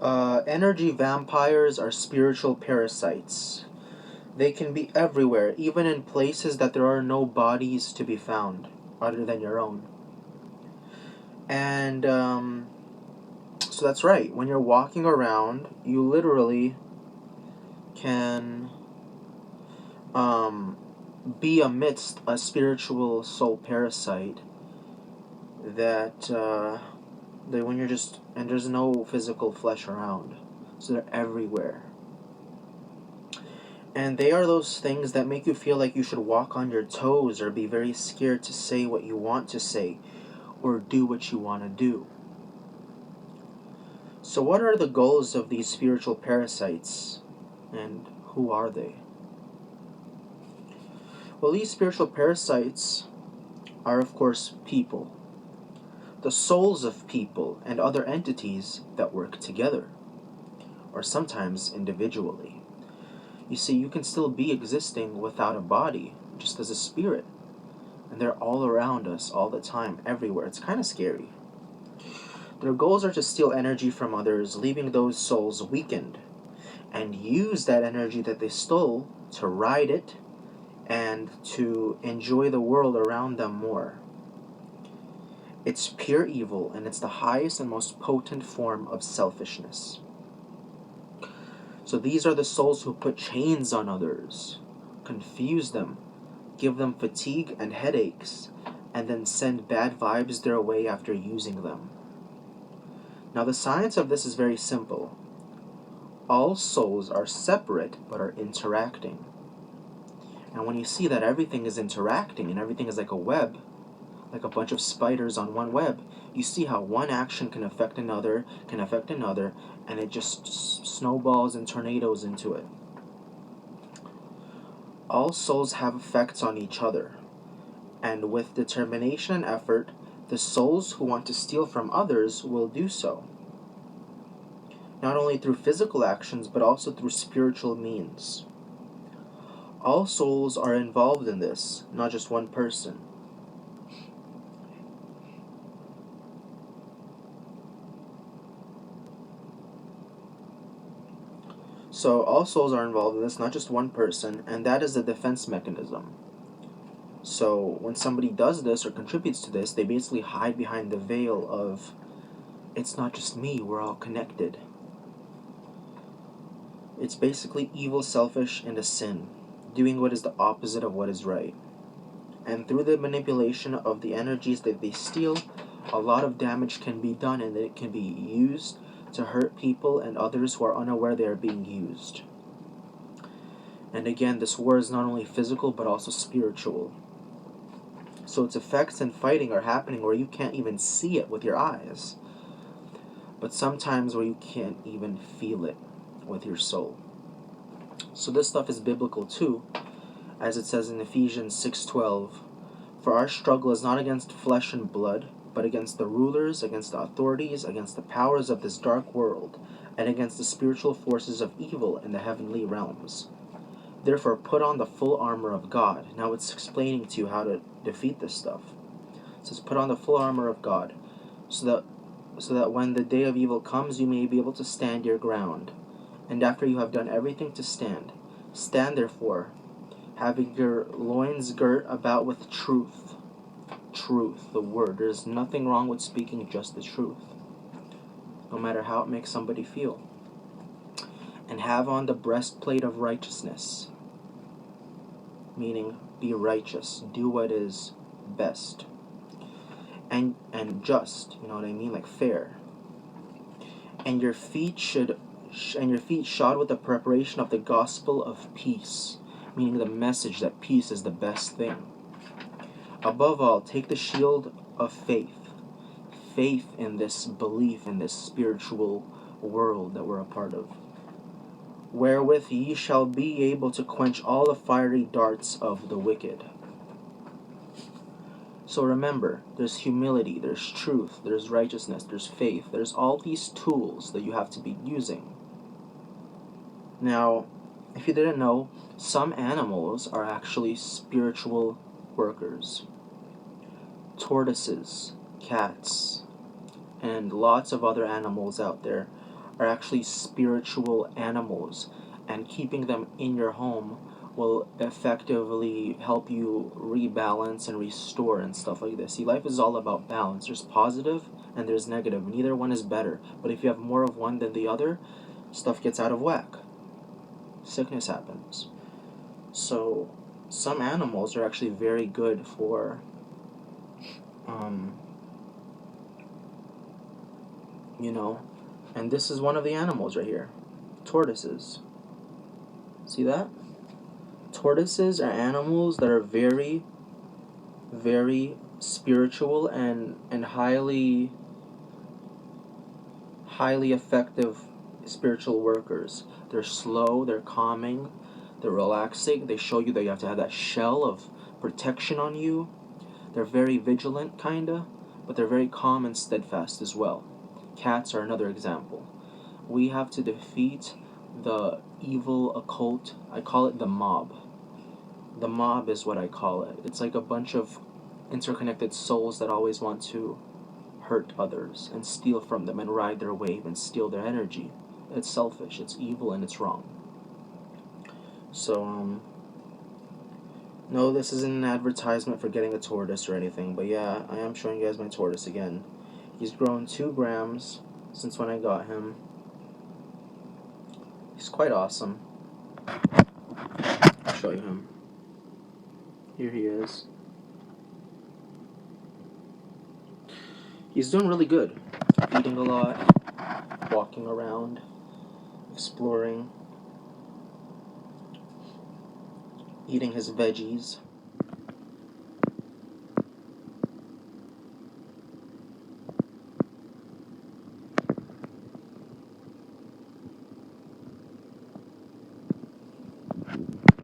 Energy vampires are spiritual parasites. They can be everywhere, even in places that there are no bodies to be found other than your own. And so that's right. When you're walking around, you literally can be amidst a spiritual soul parasite that when you're just, and there's no physical flesh around, so they're everywhere. And they are those things that make you feel like you should walk on your toes or be very scared to say what you want to say or do what you want to do. So what are the goals of these spiritual parasites, and who are they? Well, these spiritual parasites are, of course, people. The souls of people and other entities that work together, or sometimes individually. You see, you can still be existing without a body, just as a spirit. And they're all around us, all the time, everywhere. It's kind of scary. Their goals are to steal energy from others, leaving those souls weakened, and use that energy that they stole to ride it and to enjoy the world around them more. It's pure evil, and it's the highest and most potent form of selfishness. So these are the souls who put chains on others, confuse them, give them fatigue and headaches, and then send bad vibes their way after using them. Now the science of this is very simple. All souls are separate but are interacting. And when you see that everything is interacting and everything is like a web, like a bunch of spiders on one web, you see how one action can affect another, and it just snowballs and tornadoes into it. All souls have effects on each other, and with determination and effort, the souls who want to steal from others will do so. Not only through physical actions, but also through spiritual means. All souls are involved in this, not just one person. So all souls are involved in this, not just one person, and that is the defense mechanism. So when somebody does this or contributes to this, they basically hide behind the veil of, it's not just me, we're all connected. It's basically evil, selfish, and a sin, doing what is the opposite of what is right. And through the manipulation of the energies that they steal, a lot of damage can be done, and it can be used to hurt people and others who are unaware they are being used. And again, this war is not only physical but also spiritual. So its effects and fighting are happening where you can't even see it with your eyes, but sometimes where you can't even feel it with your soul. So this stuff is biblical too, as it says in Ephesians 6:12, "For our struggle is not against flesh and blood, but against the rulers, against the authorities, against the powers of this dark world, and against the spiritual forces of evil in the heavenly realms. Therefore put on the full armor of God." Now it's explaining to you how to defeat this stuff. It says put on the full armor of God, so that when the day of evil comes, you may be able to stand your ground. And after you have done everything to stand, stand therefore, having your loins girt about with truth. Truth, the word. There's nothing wrong with speaking just the truth, no matter how it makes somebody feel. And have on the breastplate of righteousness, meaning be righteous, do what is best, and just, you know what I mean, like fair. And your feet shod with the preparation of the gospel of peace, meaning the message that peace is the best thing. Above all, take the shield of faith in this belief in this spiritual world that we're a part of, wherewith ye shall be able to quench all the fiery darts of the wicked. So remember, there's humility, there's truth, there's righteousness, there's faith. There's all these tools that you have to be using. Now, if you didn't know, some animals are actually spiritual workers. Tortoises, cats, and lots of other animals out there are actually spiritual animals, and keeping them in your home will effectively help you rebalance and restore and stuff like this. See, life is all about balance. There's positive and there's negative. Neither one is better. But if you have more of one than the other, stuff gets out of whack. Sickness happens. So some animals are actually very good for and this is one of the animals right here. Tortoises. See that? Tortoises are animals that are very, very spiritual and highly effective spiritual workers. They're slow, they're calming, they're relaxing. They show you that you have to have that shell of protection on you. They're very vigilant, kinda, but they're very calm and steadfast as well. Cats are another example. We have to defeat the evil occult. I call it the mob. The mob is what I call it. It's like a bunch of interconnected souls that always want to hurt others and steal from them and ride their wave and steal their energy. It's selfish, it's evil, and it's wrong. So, no, this isn't an advertisement for getting a tortoise or anything, but yeah, I am showing you guys my tortoise again. He's grown 2 grams since when I got him. He's quite awesome. I'll show you him. Here he is. He's doing really good. Eating a lot, walking around, exploring, eating his veggies.